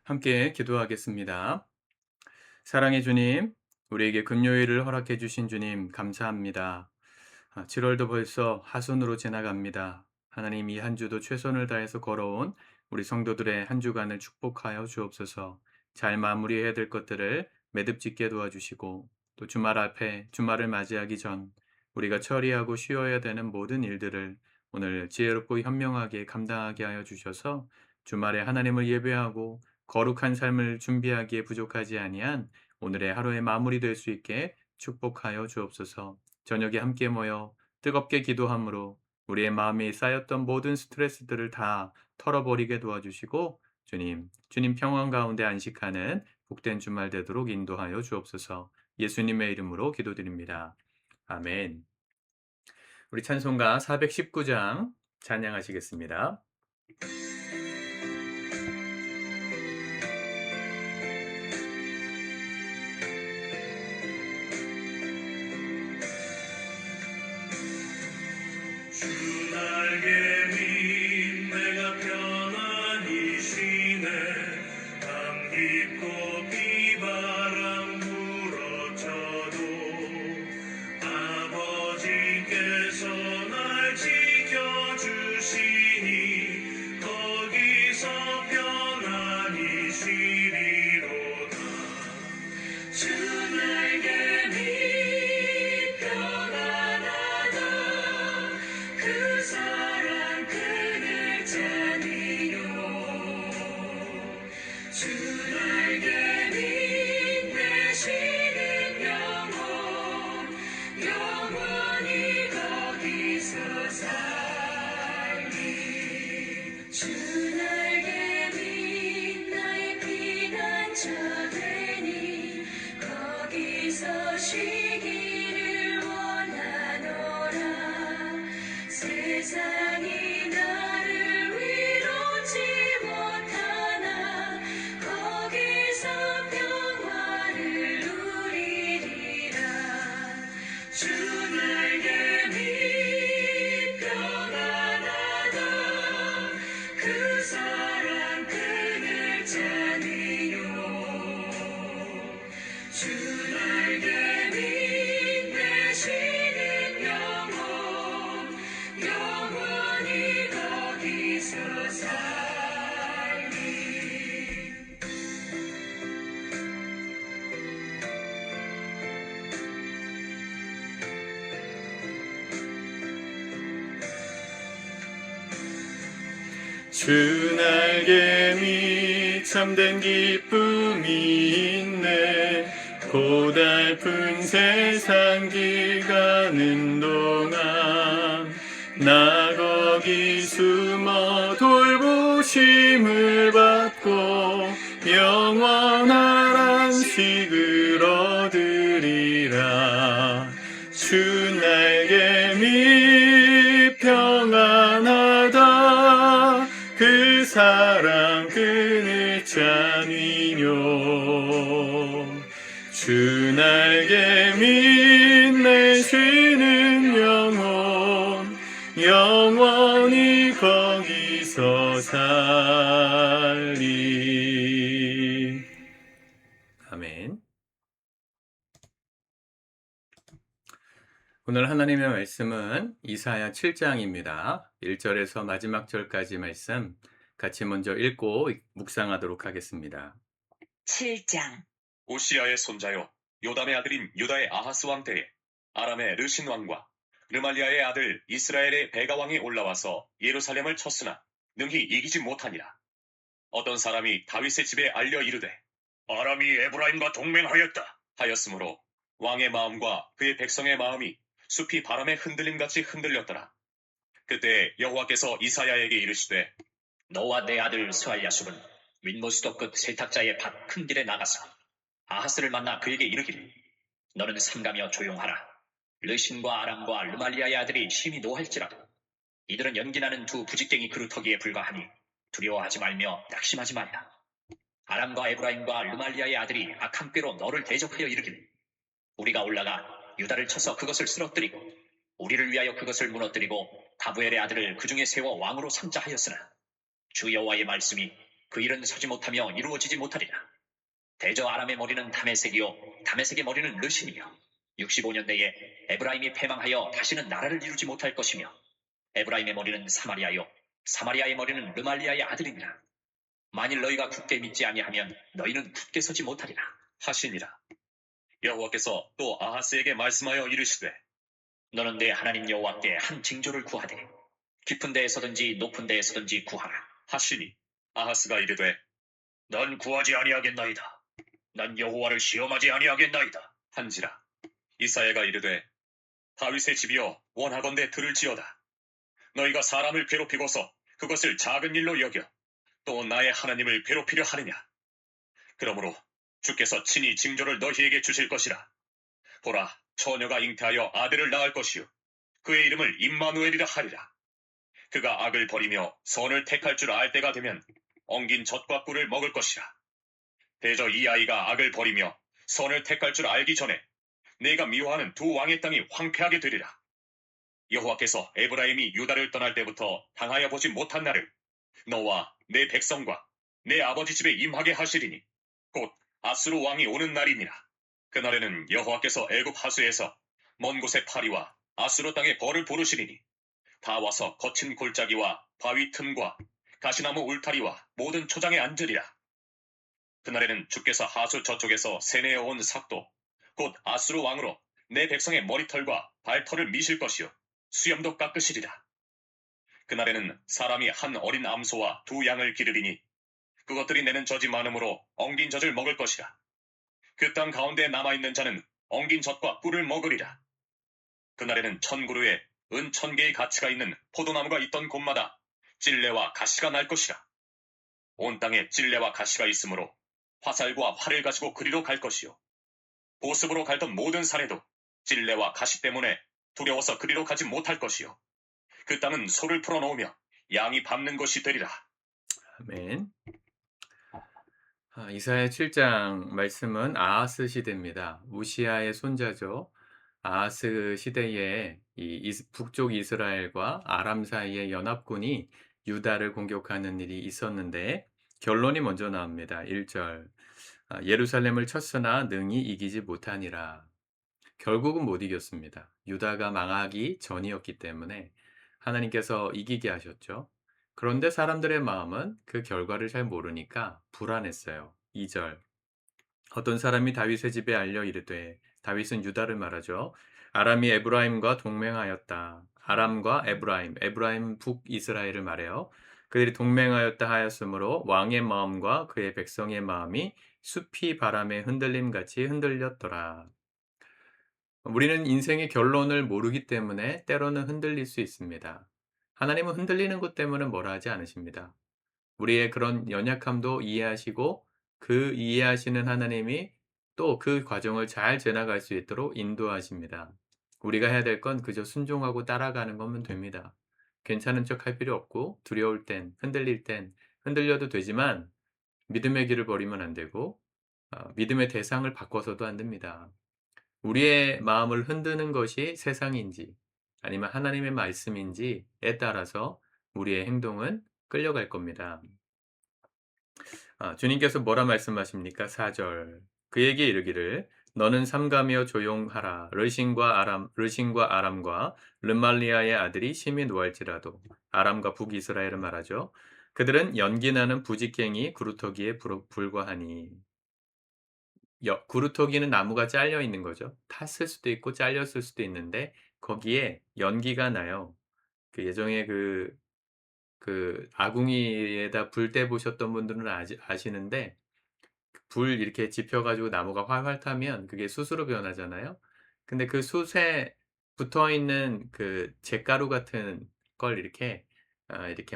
함께 기도하겠습니다. 사랑의 주님, 우리에게 금요일을 허락해 주신 주님 감사합니다. 7월도 벌써 하순으로 지나갑니다. 하나님 이 한 주도 최선을 다해서 걸어온 우리 성도들의 한 주간을 축복하여 주옵소서. 잘 마무리해야 될 것들을 매듭짓게 도와주시고 또 주말 앞에 주말을 맞이하기 전 우리가 처리하고 쉬어야 되는 모든 일들을 오늘 지혜롭고 현명하게 감당하게 하여 주셔서 주말에 하나님을 예배하고 거룩한 삶을 준비하기에 부족하지 아니한 오늘의 하루의 마무리 될 수 있게 축복하여 주옵소서. 저녁에 함께 모여 뜨겁게 기도함으로 우리의 마음에 쌓였던 모든 스트레스들을 다 털어버리게 도와주시고 주님 평안 가운데 안식하는 복된 주말 되도록 인도하여 주옵소서. 예수님의 이름으로 기도드립니다. 아멘. 우리 찬송가 419장 찬양하시겠습니다. 주 날개민 내가 편안히 쉬네. 밤 깊고 비바람 불어쳐도 아버지께서 날 지켜주시니 거기서 편안히 쉬리로다. 주 날개 밑 평안하다. 그 사랑 그늘 자니요. 주 날개 밑 내쉬는 영원히 거기서 살리. 주 날개 밑 나의 피난처 되니 거기서 쉬기를 원하노라. 세상이 나를 위로치 못하나 거기서 평화를 누리리라. 주 날개 밑 평안하다. 그 사랑 그늘 자니요. 주 날개 밑 내쉬는 영원히 거기서 살리. 주 날개 밑 참된 기쁨이 있네. 고달픈 세상 길 가는 동안 나 거기 숨어 돌보심을 받고 영원한 안식을 얻으리라. 주 날개 밑 평안하다. 그 사랑 그늘 자니요. 주 날개 밑 내쉬는 영원히 거기서 살리. 아멘. 오늘 하나님의 말씀은 이사야 7장입니다. 1절에서 마지막 절까지 말씀 같이 먼저 읽고 묵상하도록 하겠습니다. 7장. 우시야의 손자요 요담의 아들인 유다의 아하스 왕 때에 아람의 르신 왕과 르말리아의 아들 이스라엘의 베가 왕이 올라와서 예루살렘을 쳤으나 능히 이기지 못하니라. 어떤 사람이 다윗의 집에 알려 이르되 아람이 에브라임과 동맹하였다 하였으므로 왕의 마음과 그의 백성의 마음이 숲이 바람에 흔들림같이 흔들렸더라. 그때 여호와께서 이사야에게 이르시되 너와 내 아들 스알야숲은 윗모수도 끝 세탁자의 밭 큰 길에 나가서 아하스를 만나 그에게 이르기를 너는 삼가며 조용하라. 르신과 아람과 르말리아의 아들이 심히 노할지라도 이들은 연기나는 두 부직갱이 그루터기에 불과하니 두려워하지 말며 낙심하지 말라. 아람과 에브라임과 르말리아의 아들이 악한 꾀로 너를 대적하여 이르기를 우리가 올라가 유다를 쳐서 그것을 쓰러뜨리고 우리를 위하여 그것을 무너뜨리고 다부엘의 아들을 그 중에 세워 왕으로 삼자 하였으나 주 여호와의 말씀이 그 일은 서지 못하며 이루어지지 못하리라. 대저 아람의 머리는 다메섹이요 다메섹의 머리는 르신이요 65년 내에 에브라임이 패망하여 다시는 나라를 이루지 못할 것이며 에브라임의 머리는 사마리아요 사마리아의 머리는 르말리아의 아들이니라. 만일 너희가 굳게 믿지 아니하면 너희는 굳게 서지 못하리라 하시니라. 여호와께서 또 아하스에게 말씀하여 이르시되 너는 내 하나님 여호와께 한 징조를 구하되 깊은 데에서든지 높은 데에서든지 구하라. 하시니 아하스가 이르되 넌 구하지 아니하겠나이다. 난 여호와를 시험하지 아니하겠나이다. 한지라. 이사야가 이르되 다윗의 집이여 원하건대 들을지어다. 너희가 사람을 괴롭히고서 그것을 작은 일로 여겨 또 나의 하나님을 괴롭히려 하느냐. 그러므로 주께서 친히 징조를 너희에게 주실 것이라. 보라, 처녀가 잉태하여 아들을 낳을 것이요 그의 이름을 임마누엘이라 하리라. 그가 악을 버리며 선을 택할 줄 알 때가 되면 엉긴 젖과 꿀을 먹을 것이라. 대저 이 아이가 악을 버리며 선을 택할 줄 알기 전에 내가 미워하는 두 왕의 땅이 황폐하게 되리라. 여호와께서 에브라임이 유다를 떠날 때부터 당하여 보지 못한 날을 너와 내 백성과 내 아버지 집에 임하게 하시리니 곧 아수르 왕이 오는 날이니라. 그날에는 여호와께서 애굽 하수에서 먼 곳의 파리와 아수르 땅에 벌을 부르시리니 다 와서 거친 골짜기와 바위 틈과 가시나무 울타리와 모든 초장에 앉으리라. 그날에는 주께서 하수 저쪽에서 세내어 온 삭도 곧 아수르 왕으로 내 백성의 머리털과 발털을 미실 것이요 수염도 깎으시리라. 그날에는 사람이 한 어린 암소와 두 양을 기르리니 그것들이 내는 젖이 많으므로 엉긴 젖을 먹을 것이라. 그 땅 가운데 남아있는 자는 엉긴 젖과 꿀을 먹으리라. 그날에는 1000그루에 은 1000개의 가치가 있는 포도나무가 있던 곳마다 찔레와 가시가 날 것이라. 온 땅에 찔레와 가시가 있으므로 화살과 활을 가지고 그리로 갈 것이요 보습으로 갈던 모든 산에도 찔레와 가시 때문에 두려워서 그리로 가지 못할 것이요 그 땅은 소를 풀어놓으며 양이 밟는 것이 되리라. 아멘. 이사야 7장 말씀은 아하스 시대입니다. 우시아의 손자죠. 아하스 시대에 북쪽 이스라엘과 아람 사이의 연합군이 유다를 공격하는 일이 있었는데 결론이 먼저 나옵니다. 1절. 예루살렘을 쳤으나 능히 이기지 못하니라. 결국은 못 이겼습니다. 유다가 망하기 전이었기 때문에 하나님께서 이기게 하셨죠. 그런데 사람들의 마음은 그 결과를 잘 모르니까 불안했어요. 2절. 어떤 사람이 다윗의 집에 알려 이르되, 다윗은 유다를 말하죠. 아람이 에브라임과 동맹하였다. 아람과 에브라임, 에브라임 북이스라엘을 말해요. 그들이 동맹하였다 하였으므로 왕의 마음과 그의 백성의 마음이 숲이 바람에 흔들림 같이 흔들렸더라. 우리는 인생의 결론을 모르기 때문에 때로는 흔들릴 수 있습니다. 하나님은 흔들리는 것 때문에 뭐라 하지 않으십니다. 우리의 그런 연약함도 이해하시고 그 이해하시는 하나님이 또 그 과정을 잘 지나갈 수 있도록 인도하십니다. 우리가 해야 될 건 그저 순종하고 따라가는 거면 됩니다. 괜찮은 척 할 필요 없고 두려울 땐, 흔들릴 땐 흔들려도 되지만 믿음의 길을 버리면 안 되고 믿음의 대상을 바꿔서도 안 됩니다. 우리의 마음을 흔드는 것이 세상인지 아니면 하나님의 말씀인지에 따라서 우리의 행동은 끌려갈 겁니다. 주님께서 뭐라 말씀하십니까? 4절. 그에게 이르기를 너는 삼가며 조용하라. 르신과 아람과 르말리아의 아들이 심히 노할지라도. 아람과 북이스라엘을 말하죠. 그들은 연기나는 부직갱이 구루터기에 불과하니. 구루터기는 나무가 잘려 있는 거죠. 탔을 수도 있고 잘렸을 수도 있는데 거기에 연기가 나요. 그 예전에 그 아궁이에다 불 때 보셨던 분들은 아시는데 불 이렇게 지펴 가지고 나무가 활활 타면 그게 숯으로 변하잖아요. 근데 그 숯에 붙어 있는 그 잿가루 같은 걸 이렇게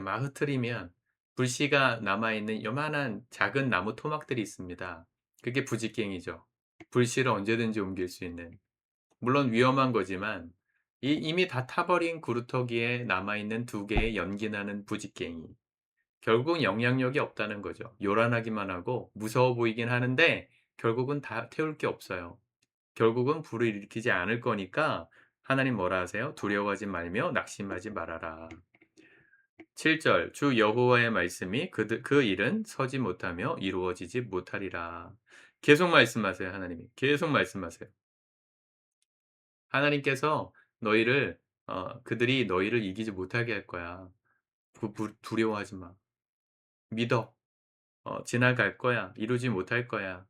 막 흐트리면 불씨가 남아 있는 요만한 작은 나무 토막들이 있습니다. 그게 부직갱이죠. 불씨를 언제든지 옮길 수 있는. 물론 위험한 거지만 이미 다 타버린 구루터기에 남아 있는 두 개의 연기나는 부직갱이. 결국 영향력이 없다는 거죠. 요란하기만 하고 무서워 보이긴 하는데 결국은 다 태울 게 없어요. 결국은 불을 일으키지 않을 거니까 하나님 뭐라 하세요? 두려워하지 말며 낙심하지 말아라. 7절 주 여호와의 말씀이 그 일은 서지 못하며 이루어지지 못하리라. 계속 말씀하세요, 하나님이. 계속 말씀하세요. 하나님께서 너희를 그들이 너희를 이기지 못하게 할 거야. 두려워하지 마. 믿어. 지나갈 거야. 이루지 못할 거야.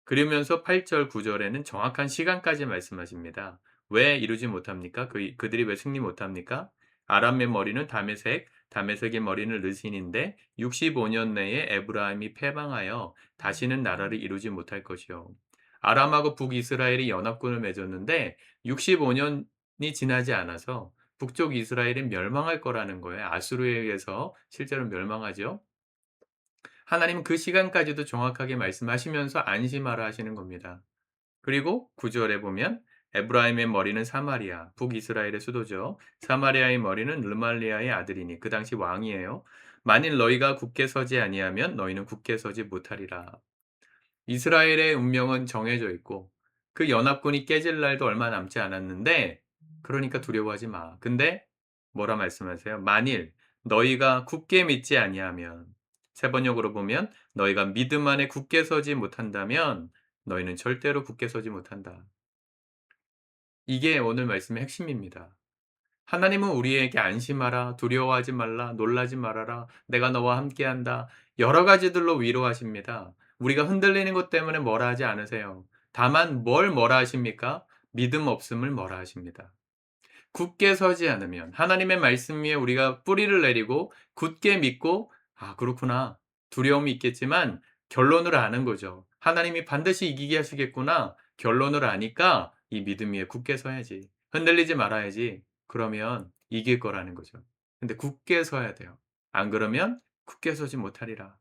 그러면서 8절 9 절에는 정확한 시간까지 말씀하십니다. 왜 이루지 못합니까? 그들이 왜 승리 못합니까? 아람의 머리는 다메색, 다메색의 머리는 르신인데 65년 내에 에브라임이 패망하여 다시는 나라를 이루지 못할 것이요. 아람하고 북이스라엘이 연합군을 맺었는데 65 년이 지나지 않아서 북쪽 이스라엘은 멸망할 거라는 거예요. 아수르에 의해서 실제로 멸망하죠. 하나님은 그 시간까지도 정확하게 말씀하시면서 안심하라 하시는 겁니다. 그리고 9 절에 보면 에브라임의 머리는 사마리아, 북이스라엘의 수도죠. 사마리아의 머리는 르말리아의 아들이니 그 당시 왕이에요. 만일 너희가 굳게 서지 아니하면 너희는 굳게 서지 못하리라. 이스라엘의 운명은 정해져 있고 그 연합군이 깨질 날도 얼마 남지 않았는데 그러니까 두려워하지 마. 근데 뭐라 말씀하세요? 만일 너희가 굳게 믿지 아니하면 세 번역으로 보면 너희가 믿음 안에 굳게 서지 못한다면 너희는 절대로 굳게 서지 못한다. 이게 오늘 말씀의 핵심입니다. 하나님은 우리에게 안심하라, 두려워하지 말라, 놀라지 말아라, 내가 너와 함께한다. 여러 가지들로 위로하십니다. 우리가 흔들리는 것 때문에 뭐라 하지 않으세요. 다만 뭐라 하십니까? 믿음 없음을 뭐라 하십니다. 굳게 서지 않으면 하나님의 말씀 위에 우리가 뿌리를 내리고 굳게 믿고 그렇구나. 두려움이 있겠지만 결론을 아는 거죠. 하나님이 반드시 이기게 하시겠구나. 결론을 아니까 이 믿음 위에 굳게 서야지. 흔들리지 말아야지. 그러면 이길 거라는 거죠. 근데 굳게 서야 돼요. 안 그러면 굳게 서지 못하리라.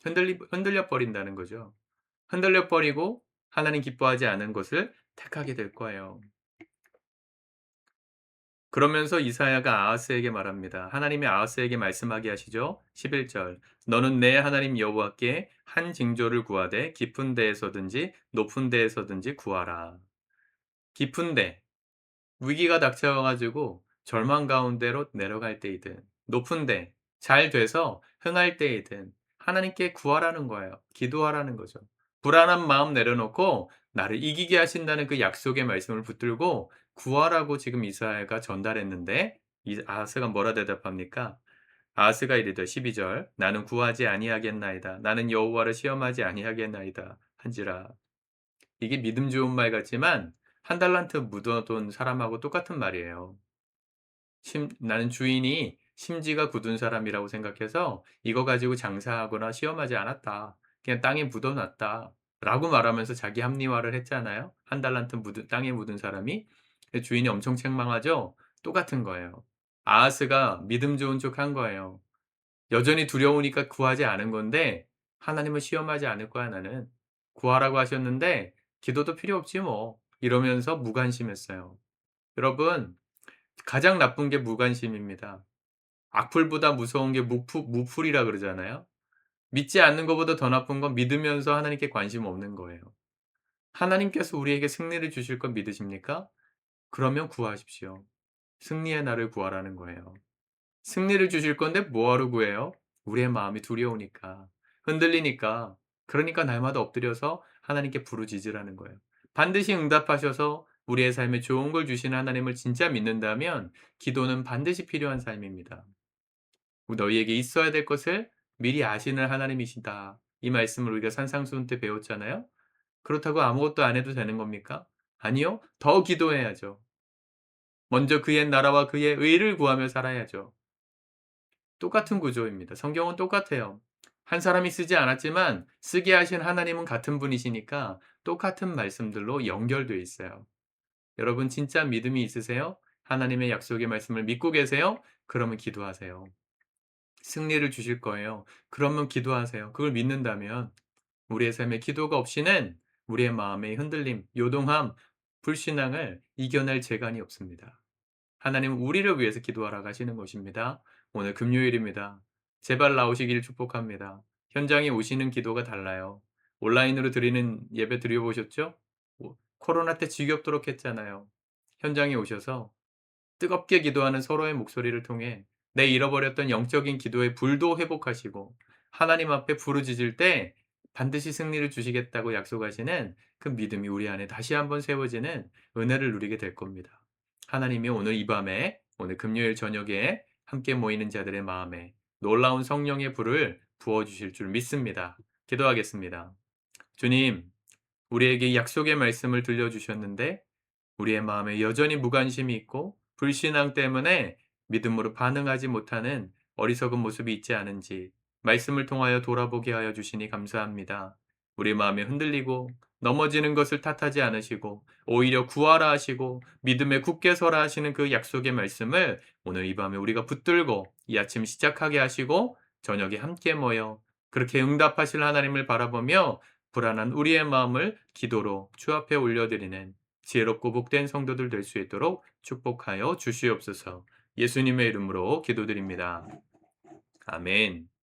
흔들려 버린다는 거죠. 흔들려 버리고 하나님 기뻐하지 않은 것을 택하게 될 거예요. 그러면서 이사야가 아하스에게 말합니다. 하나님이 아하스에게 말씀하게 하시죠. 11절 너는 내 하나님 여호와께 한 징조를 구하되 깊은 데에서든지 높은 데에서든지 구하라. 깊은 데 위기가 닥쳐 가지고 절망 가운데로 내려갈 때이든 높은 데 잘 돼서 흥할 때이든 하나님께 구하라는 거예요. 기도하라는 거죠. 불안한 마음 내려놓고 나를 이기게 하신다는 그 약속의 말씀을 붙들고 구하라고 지금 이사야가 전달했는데 이 아하스가 뭐라 대답합니까? 아하스가 이르되 12절 나는 구하지 아니하겠나이다. 나는 여호와를 시험하지 아니하겠나이다. 한지라. 이게 믿음 좋은 말 같지만 한 달란트 묻어둔 사람하고 똑같은 말이에요. 나는 주인이 심지가 굳은 사람이라고 생각해서 이거 가지고 장사하거나 시험하지 않았다. 그냥 땅에 묻어놨다. 라고 말하면서 자기 합리화를 했잖아요. 한 달란트 땅에 묻은 사람이. 주인이 엄청 책망하죠? 똑같은 거예요. 아하스가 믿음 좋은 척 한 거예요. 여전히 두려우니까 구하지 않은 건데 하나님은 시험하지 않을 거야 나는. 구하라고 하셨는데 기도도 필요 없지 뭐. 이러면서 무관심했어요. 여러분 가장 나쁜 게 무관심입니다. 악플보다 무서운 게 무풀이라 그러잖아요. 믿지 않는 것보다 더 나쁜 건 믿으면서 하나님께 관심 없는 거예요. 하나님께서 우리에게 승리를 주실 건 믿으십니까? 그러면 구하십시오. 승리의 날을 구하라는 거예요. 승리를 주실 건데 뭐하러 구해요? 우리의 마음이 두려우니까, 흔들리니까, 그러니까 날마다 엎드려서 하나님께 부르짖으라는 거예요. 반드시 응답하셔서 우리의 삶에 좋은 걸 주시는 하나님을 진짜 믿는다면 기도는 반드시 필요한 삶입니다. 너희에게 있어야 될 것을 미리 아시는 하나님이시다. 이 말씀을 우리가 산상수훈 때 배웠잖아요. 그렇다고 아무것도 안 해도 되는 겁니까? 아니요. 더 기도해야죠. 먼저 그의 나라와 그의 의를 구하며 살아야죠. 똑같은 구조입니다. 성경은 똑같아요. 한 사람이 쓰지 않았지만 쓰게 하신 하나님은 같은 분이시니까 똑같은 말씀들로 연결되어 있어요. 여러분 진짜 믿음이 있으세요? 하나님의 약속의 말씀을 믿고 계세요? 그러면 기도하세요. 승리를 주실 거예요. 그러면 기도하세요. 그걸 믿는다면 우리의 삶에 기도가 없이는 우리의 마음의 흔들림, 요동함, 불신앙을 이겨낼 재간이 없습니다. 하나님은 우리를 위해서 기도하라고 하시는 것입니다. 오늘 금요일입니다. 제발 나오시기를 축복합니다. 현장에 오시는 기도가 달라요. 온라인으로 드리는 예배 드려보셨죠? 코로나 때 지겹도록 했잖아요. 현장에 오셔서 뜨겁게 기도하는 서로의 목소리를 통해 내 잃어버렸던 영적인 기도의 불도 회복하시고 하나님 앞에 부르짖을 때 반드시 승리를 주시겠다고 약속하시는 그 믿음이 우리 안에 다시 한번 세워지는 은혜를 누리게 될 겁니다. 하나님이 오늘 이 밤에 오늘 금요일 저녁에 함께 모이는 자들의 마음에 놀라운 성령의 불을 부어 주실 줄 믿습니다. 기도하겠습니다. 주님, 우리에게 약속의 말씀을 들려주셨는데 우리의 마음에 여전히 무관심이 있고 불신앙 때문에 믿음으로 반응하지 못하는 어리석은 모습이 있지 않은지 말씀을 통하여 돌아보게 하여 주시니 감사합니다. 우리 마음이 흔들리고 넘어지는 것을 탓하지 않으시고 오히려 구하라 하시고 믿음에 굳게 서라 하시는 그 약속의 말씀을 오늘 이 밤에 우리가 붙들고 이 아침 시작하게 하시고 저녁에 함께 모여 그렇게 응답하실 하나님을 바라보며 불안한 우리의 마음을 기도로 주 앞에 올려드리는 지혜롭고 복된 성도들 될 수 있도록 축복하여 주시옵소서. 예수님의 이름으로 기도드립니다. 아멘.